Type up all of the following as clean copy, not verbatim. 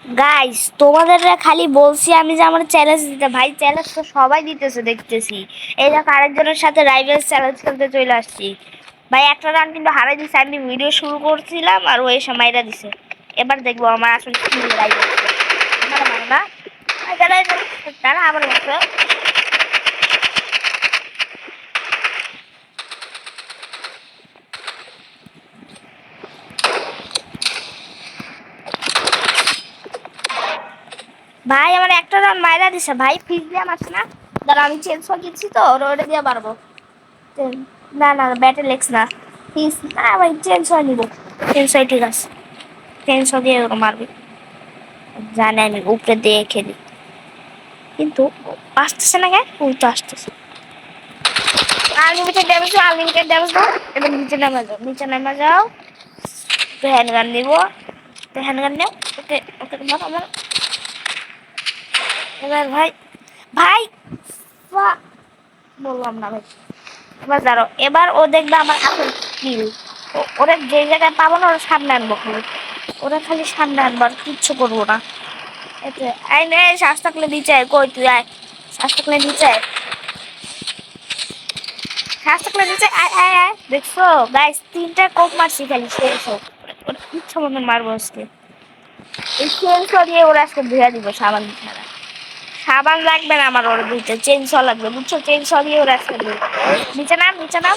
Guys তোমাদের খালি বলছি আমি যে আমার চ্যালেঞ্জ দিতে, ভাই চ্যালেঞ্জ তো সবাই দিতেছে দেখতেছি। এই দেখো আরেকজনের সাথে রাইভেল চ্যালেঞ্জ খেলতে চলে আসছি। ভাই একটা রান কিন্তু হারাই দিছে, আমি ভিডিও শুরু করছিলাম আর ও এসে মাইরা দিছে। এবার দেখবো আমার আসলে কি রাইভেল আমার মারো না। তারা আবার বলছে ভাই আমার একটা রান মাইরা দিছে ভাই, ফিস দিয়ে মারছে না। দাঁড়া আমি চেঞ্জ করে দিচ্ছি তো ওটা দিয়ে পারবো। না না ব্যাটে লেগস না, ফিস না ভাই, চেঞ্জ হয়ে নিব। চেঞ্জ হয় ঠিক আছে, চেঞ্জ দিয়ে ওরকম মারবে। জানে আমি উপরে দিয়ে খেলি, কিন্তু আসতেছে না কেন? ও তো আসতেছে। আনলিমিটেড ড্যামেজ দাও, আনলিমিটেড ড্যামেজ দাও। এবার নিচে নামা যাও, নিচে নামা যাও। তো হ্যান্ড গান নিব, তো হ্যান্ড গান নেও। ওকে ওকে মারো মারো। এবার ভাই ভাই বললাম না ভাই। এবার দাঁড়ো, এবার ও দেখবে আমার আসল স্কিল। ওরা যে জায়গায় পাবো না ওরা সামনে আনবো খালি, ওরা খালি সামনে আনবো আর কিচ্ছু করবো না। এতে আই নে শ্বাস থাকলে নিচে আয়, কই তুই আয়, শ্বাস থাকলে নিচে আয়, শ্বাস থাকলে নিচে আয় আয় আয়। দেখছো গাইস, তিনটা কোপ মারছি খালি শেষ হোক। ওরা ইচ্ছা মতন মারবো আজকে। এই চেঞ্জ দিয়ে ওরা আজকে ধুয়ে দিব সাবান ছাড়া। সাবান লাগবে না আমার, ওরা দুইটা চেঞ্জ লাগবে বুঝছো, চেঞ্জ দিয়ে ওরা আজকে ধুয়ে। নিচে নাম, নিচে নাম।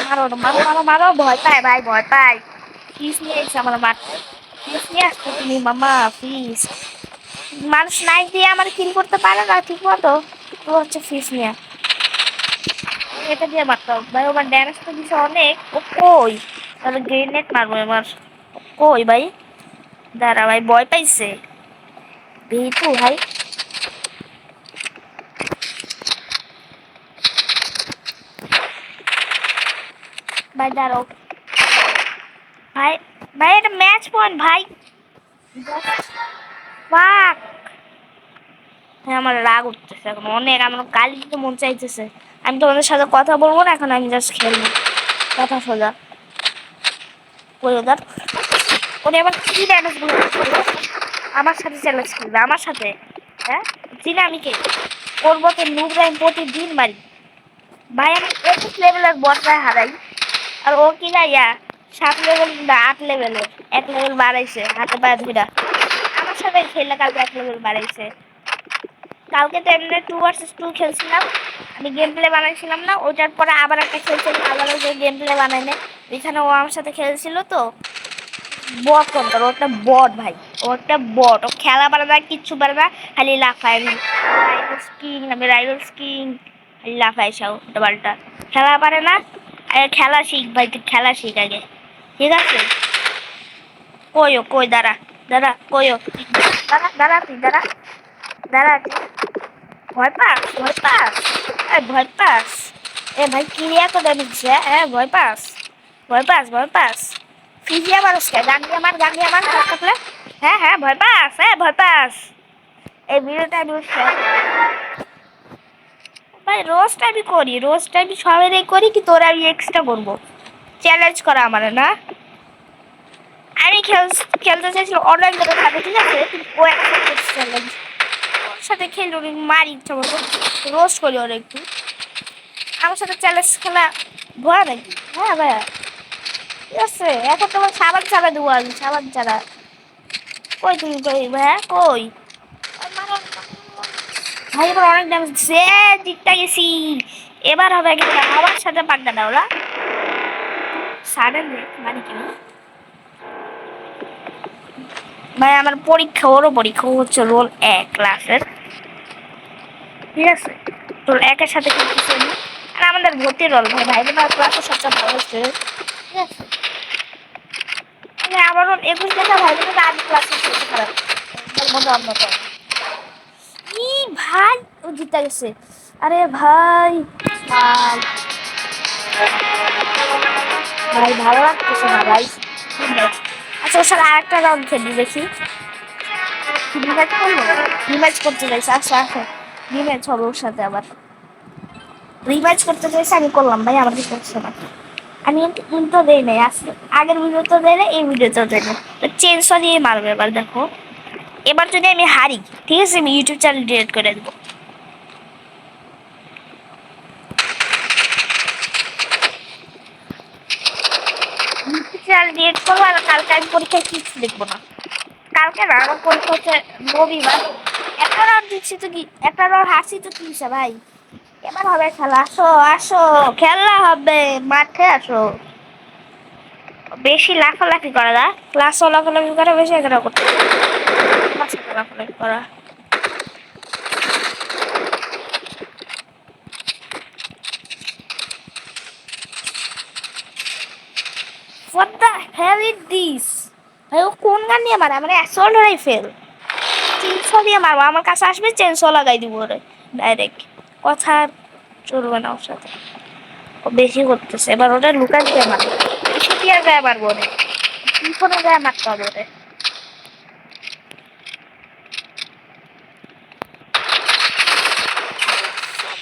মারো মারো মারো মারো, ভয় পায় ভাই, ভয় পায়। ফিস নিয়ে এসে আমার মারতে, ফিস নিয়ে আসতো তুমি মামা, ফিস। মানুষ নাইট দিয়ে আমার কিল করতে পারে না ঠিক মতো, তো হচ্ছে ফিস নিয়ে এটা দিয়ে মারতে হবে ভাই। ওবার ড্যামেজ তো দিছে অনেক। ও কই, তাহলে গ্রেনেড মারবো এবার। কই ভাই, দাঁড়া ভাই, ভয় পাইছে ভিতু ভাই। ভাই দাঁড়াও ভাই, ভাই এটা ম্যাচ পয়েন্ট ভাই। ফাক, হ্যাঁ আমার রাগ উঠতেছে এখন অনেক, আমার গালি দিতে মন চাইতেছে। আমি তোমাদের সাথে কথা বলবো না এখন, আমি জাস্ট খেলবো কথা সোজা। ওই ওদের ওরে আবার কি ড্যামেজ গুলো করবে? আমার সাথে চ্যালেঞ্জ খেলবে আমার সাথে, হ্যাঁ চিনি আমি কে? করবো তো নুবরা, আমি প্রতিদিন মারি ভাই। আমি 21 লেভেলের বটরায় হারাই, আর ও কি না ইয়া 7 লেভেল না 8 লেভেলের, 1 লেভেল বাড়াইছে হাতে পায়ে ধুইরা। আমার সাথে খেললে কালকে 1 লেভেল বাড়াইছে। কালকে তো এমনি 2 vs 2 খেলছিলাম, আমি গেম প্লে বানাইছিলাম না, ওটার পরে আবার একটা খেলছিলাম, আবার ওই গেম প্লে বানাই না। এখানে ও আমার সাথে খেলছিল তো, বট কোনটার, ওটা বট ভাই, ওটা বট। ও খেলা পারে না, কিচ্ছু পারে না, খালি লাফায়। আমি রাইডার্স কিং, আমি রাইডার্স কিং, খালি লাফায় সাও ওটা পাল্টা। খেলা পারে না, আগে খেলা শিখ ভাই, তুই খেলা শিখ আগে, ঠিক আছে? কইও কই, দাঁড়া দাঁড়া, কইও দাঁড়া দাঁড়া, তুই দাঁড়া দাঁড়া তুই। ভয় পাস, ভয় পাস, এ ভয় পাস। এ ভাই কি এত ড্যামেজ দিচ্ছে, হ্যাঁ ভয় পাস, ভয় পাস, ভয় পাস। ফিজিয়া মানুষ কে গান দিয়ে আমার, গান দিয়ে আমার থাকলে। হ্যাঁ হ্যাঁ ভয় পাস, হ্যাঁ ভয় পাস। এই ভিডিওটা আমি ভাই রোজটা আমি করি, রোজটা আমি সবাই করি, কি তোরা আমি এক্সট্রা করবো? চ্যালেঞ্জ করা আমার না। আমি খেলতে চাইছিলাম অনলাইন করে খাবে, ঠিক আছে, কিন্তু ও একটা চ্যালেঞ্জ ওর সাথে খেলি, ওর মারি ইচ্ছা মতো, রোস্ট করি ওর একটু। আমার সাথে চ্যালেঞ্জ খেলা ভয় নাকি? হ্যাঁ ভাইয়া ঠিক আছে, এখন তোমার সাবান ছাড়া দেবো আমি, সাবান ছাড়া। কই তুমি, কই ভাইয়া কই? ভাই এবার অনেক ড্যামেজ দিচ্ছে, জিতটা গেছি। এবার হবে কিন্তু আমার সাথে পাল্টা দাও ওরা সাডেন মানে কি ভাই? আমার পরীক্ষা, ওরও পরীক্ষা, ও হচ্ছে রোল 1 ক্লাসের, ঠিক আছে? রোল 1-এর সাথে খেলতেছি আমি, আর আমাদের ভর্তি রোল ভাই, ভাই বোনের ক্লাসের সবচেয়ে ভালো হচ্ছে, ঠিক আছে? মানে আমার রোল 21 দেখা, ভাই বোনের আজ ক্লাসের সবচেয়ে খারাপ মধ্যে অন্যতম। ই ভাই ও জিতে গেছে, আরে ভাই ভাই, ভাই ভালো লাগতেছে না ভাই। আচ্ছা ওর সাথে আরেকটা রাউন্ড খেলি দেখি, রিম্যাচ করবো, রিম্যাচ করতে চাইছে। আচ্ছা আচ্ছা রিম্যাচ হবে ওর সাথে আবার, রিম্যাচ করতে চাইছে, আমি করলাম ভাই, আমার কি করছে না। আমি ইন্টো দেই নাই, আসলে আগের ভিডিও তো দেয় না, এই ভিডিও তো দেয় না, চেঞ্জ দিয়ে মারবে এবার দেখো। এবার যদি আমি হারি, ঠিক আছে, আমি ইউটিউব চ্যানেল ডিলিট করে দেবো। ইউটিউব চ্যানেল ডিলিট করবো, আর কালকে আমি পরীক্ষায় কিছু লিখবো না। কালকে না, আমার পরীক্ষা হচ্ছে রবিবার। একটা রাউন্ড দিচ্ছি তো কি, একটা রাউন্ড হারছি তো কি হয়েছে ভাই? এবার হবে খেলা, আসো আসো, খেলা হবে, মাঠে আসো। বেশি লাফালাফি করা না, ক্লাসও লাফালাফি করা বেশি, এখানে করতে লাফালাফি করা। What the hell is this? ভাই ও কোন গান নিয়ে মারে? আমার অ্যাসল্ট রাইফেল, চেনসো দিয়ে মারবো, আমার কাছে আসবে চেনসো লাগাই দিব ওরে ডাইরেক্ট। কথা চলবে না ওর সাথে, ও বেশি করতেছে। এবার ওটা লুকাস দিয়ে মারবো, ছুটিয়ার গায়ে মারবো ওরে, টিফোনের গায়ে মারতে হবে ওরে।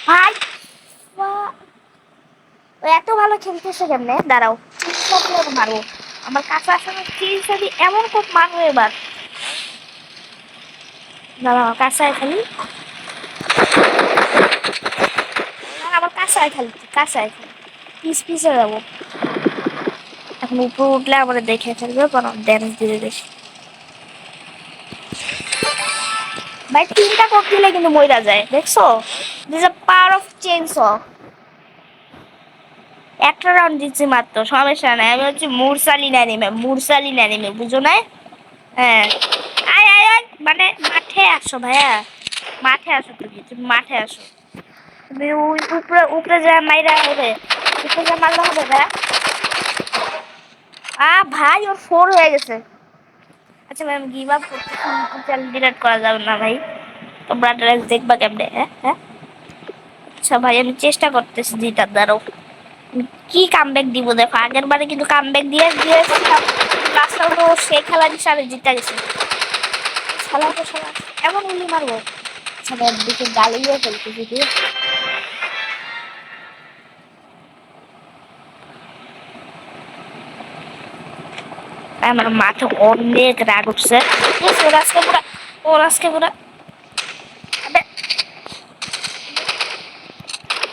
ভাই ও এত ভালো খেলতেছে কেমনে? দাঁড়াও, চেনসো দিয়ে মারবো, আমার কাছে আসলে চেনসো দিয়ে এমন খুব মারবো এবার। দাঁড়াও, কাঁচায় খালি, আমার কাঁচায় খালি, কাঁচায় খালি পিস পিসে যাবো। এখন উপরে উঠলে আমার দেখে ফেলবে, কারণ ড্যামেজ দিয়ে বেশি। ভাই 3টা কোপ দিলে কিন্তু মইরা যায়, দেখছো? This a power of chainsaw. একটা রাউন্ড দিচ্ছি মাত্র, সমস্যা নাই, আমি হচ্ছে মুরসালিন অ্যানিমে, মুরসালিন অ্যানিমে, বুঝো না? হ্যাঁ, আয় আয় আয়, মানে মাঠে আসো ভাইয়া, মাঠে আসো, তুমি মাঠে আসো। তুমি ওই উপরে উপরে যা মাইরা হবে, উপরে যা মারলে হবে ভাইয়া। ভাই ওর 4 হয়ে গেছে। আচ্ছা ভাই, আমি গিভ আপ করতেছি, চ্যানেল ডিলিট করা যাবে না ভাই, তোমরা ড্রেস দেখবা কেমনে? হ্যাঁ হ্যাঁ, আচ্ছা ভাই আমি চেষ্টা করতেছি জিতার, দ্বারাও কি কামব্যাক দিব দেখো। আগের বারে কিন্তু কামব্যাক দিয়েছিলাম, লাস্ট রাউন্ডে সেই খেলার হিসাবে জিতে গেছে। খেলা তো খেলা, এমন উলি মারবো। আচ্ছা ভাই দিকে গালিয়ে ফেলতেছি তুই। আমার মাথা অনেক রাগ উঠছে, ওর আজকে পুরা, ওর আজকে পুরা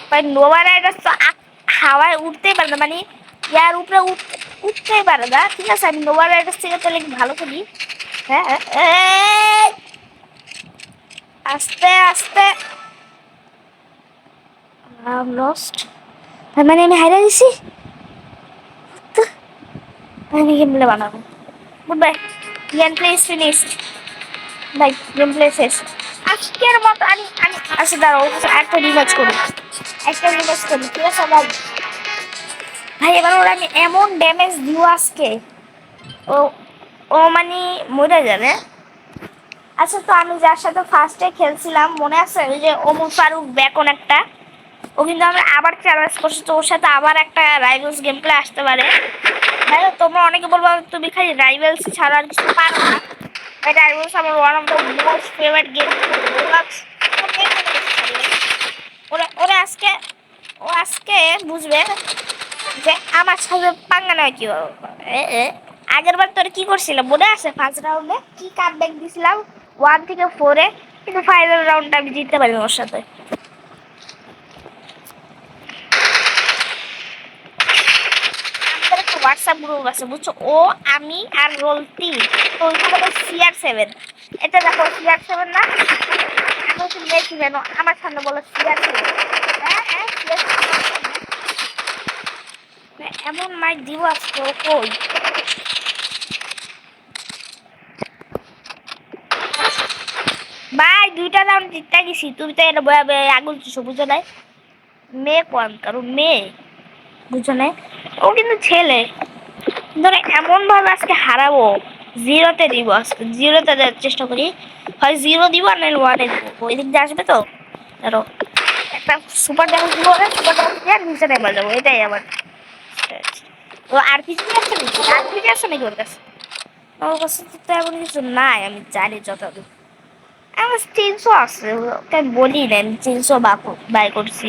ভাই নোভা রাইডার তো হাওয়ায় উঠতেই পারে না, মানে ইয়ার উপরে উঠতেই পারে না। ঠিক আছে, আমি নোভা রাইডার থেকে তাহলে ভালো করি। হ্যাঁ, আস্তে আস্তে লস্ট, তার মানে আমি হাইরা দিছি। আমি গেম প্লে বানাবো, good bye, game play is finished ভাই, গেম প্লে শেষ আজকের মতো। আমি আমি আচ্ছা দাঁড়াও, একটা রিম্যাচ করি, একটা রিম্যাচ করি, ঠিক আছে ভাই? ভাই এবার ওরা আমি এমন ড্যামেজ দিব আজকে, ও ও মানে মরে যাবে। আচ্ছা, তো আমি যার সাথে ফার্স্টে খেলছিলাম মনে আছে, ওই যে ওমর ফারুক বেকন একটা, ও কিন্তু আমরা আবার চ্যালেঞ্জ করছি, তো ওর সাথে আবার একটা রাইভেলস গেম প্লে আসতে পারে। হ্যাঁ, তোমরা অনেকে বলবো তুমি খালি রাইভেলস ছাড়া আর কিছু পারো না। রাইভেলস আমার one of the most favourite game. ওরা ওরা আজকে, ও আজকে বুঝবে যে আমার সাথে পাঙ্গা নয় কি। আগের বার তোর কি করছিলাম মনে আছে? ফার্স্ট রাউন্ডে কি কামব্যাক দিছিলাম 1 থেকে 4-এ, কিন্তু ফাইনাল রাউন্ডটা আমি জিততে পারি ওর সাথে। আমাদের একটা হোয়াটসঅ্যাপ গ্রুপ আছে বুঝছো, ও আমি আর রোলতি, তো ওইখানে CR7, এটা দেখো CR7 না, আমি হচ্ছে মেসি কেন আমার সামনে বলো CR7। হ্যাঁ হ্যাঁ, এমন মাইক দিব আজকে ও কই। ভাই 2টা রাউন্ড জিততে গেছি, তুমি তো এটা বয়া বয়া আগুন দিছো, বুঝো নাই? মেয়ে কোন কারণ মেয়ে, বুঝো নাই? ও কিন্তু ছেলে, ধরে এমন ভাবে আজকে হারাবো, 0-তে দিব, আজকে 0-তে দেওয়ার চেষ্টা করি, হয় 0 দিব আর নাহলে 1-এ দিব। ওই দিক দিয়ে আসবে তো, ধরো একটা সুপার ড্যামেজ দিব, সুপার ড্যামেজ দিয়ে নিচে নেমে যাবো, এটাই আমার। ও আরপিজি আছে নাকি? আরপিজি আছে নাকি ওর কাছে? ওর কাছে তো এমন কিছু নাই, আমি জানি যতদূর। আমার 300 আছে, ওকে আমি বলি না আমি 300 বাই করছি,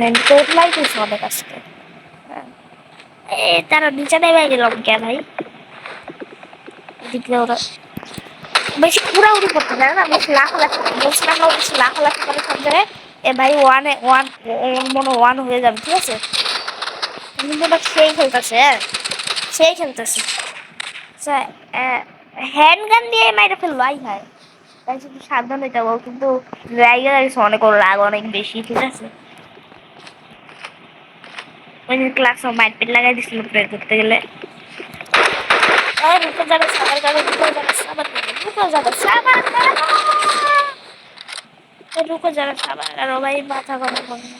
আমি টোটালাই কিছু অনেক আসছে। তারা নিচে নেমে গেলাম কে ভাই, দেখলে ওরা বেশি উড়াউড়ি করতে পারে না, বেশি লাফালাফি বলছিলাম না, বেশি লাফালাফি করে সব জায়গায়। এ ভাই ওয়ান মনে ওয়ান হয়ে যাবে, ঠিক আছে? কিন্তু এবার সেই খেলতেছে, হ্যাঁ সেই খেলতেছে। হ্যান্ড গান দিয়ে মাইরে ফেললো, আই হায়। তাই শুধু সাবধান হইতে হবে, কিন্তু জায়গা লাগছে অনেক, ওর রাগ অনেক বেশি, ঠিক আছে? ওই ক্লাসে মারপিট লাগাই দিছিল প্রে করতে গেলে। রুকো যাবে সাবার কারো, রুকো যাবে সাবার কারো, রুকো যাবে সাবার কারো, রুকো যাবে সাবার কারো। ভাই মাথা গরম করে না,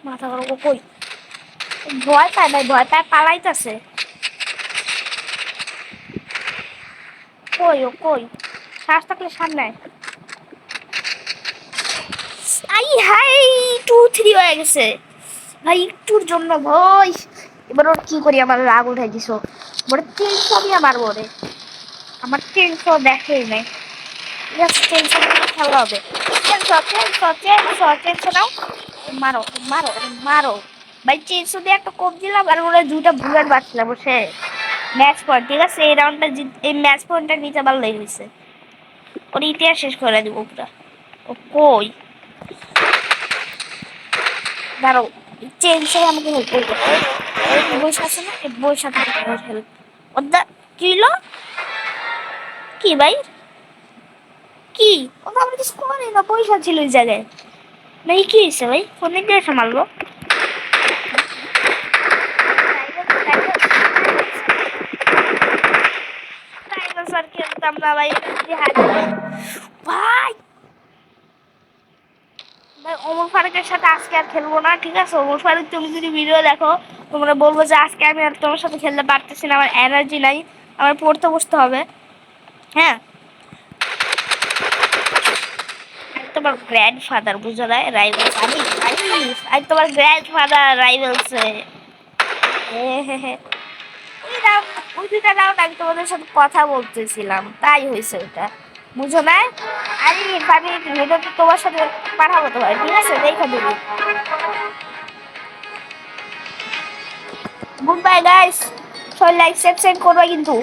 মাথা গরম। ও কই? ভয় পায় ভাই, ভয় পায় পালাইতেছে। কই ও কই? শ্বাস থাকলে সামনে আয়। আই হাই, 2-3 হয়ে গেছে ভাই একটুর জন্য ভাই। এবার ওর কি করি, আমার রাগ উঠাই দিছ। বড় 300 দিয়ে মারবো রে, আমার 300 দেখেই নাই। ঠিক আছে 300 দিয়ে খেলা হবে। 300 নাও, মারো মারো মারো। ভাই 300 দিয়ে একটা কোপ দিলাম, আর ওরা 2টা বুলেট বাঁচছিলাম বসে। ম্যাচ পয়েন্ট, ঠিক আছে? এই রাউন্ডটা এই ম্যাচ পয়েন্টটা নিতে পারলেই হয়েছে। ওর ইতিহাস শেষ করে দিব পুরা। ও কই? দাঁড়াও, চেঞ্জ হয়ে আমাকে হেল্প করবে। বসে আছে না, বসে থাকে হেল্প। ওদা কি হলো? কি ভাই কি? ও তো আমার কিছু করে না, পয়সা ছিল ওই জায়গায়। ভাই কি হয়েছে ভাই? ফোনে দিয়ে এসে মারলো। ডাইনোসর খেলতাম না ভাই, ভাই ভাই ওমর ফারুকের সাথে আজকে আর খেলবো না, ঠিক আছে? ওমর ফারুক তুমি যদি ভিডিও দেখো, তোমরা বলবো যে আজকে আমি আর তোমার সাথে খেলতে পারতেছি না, আমার এনার্জি নাই, আমার পড়তে বসতে হবে। হ্যাঁ, আমি তোমার গ্র্যান্ড ফাদার, বুঝো না? রাইভেলস আমি, আমি তোমার গ্র্যান্ড ফাদার রাইভেলসে। ওই রাউন্ড, ওই 2টা রাউন্ড আমি তোমাদের সাথে কথা বলতেছিলাম, তাই হয়েছে ওটা, বুঝো না? আরে আমি ভিডিওটা তোমার সাথে পাঠাবো তোমার, ঠিক আছে? দেখো দিবি। গুড বাই গাইস, সবাই লাইক সাবস্ক্রাইব করবা কিন্তু।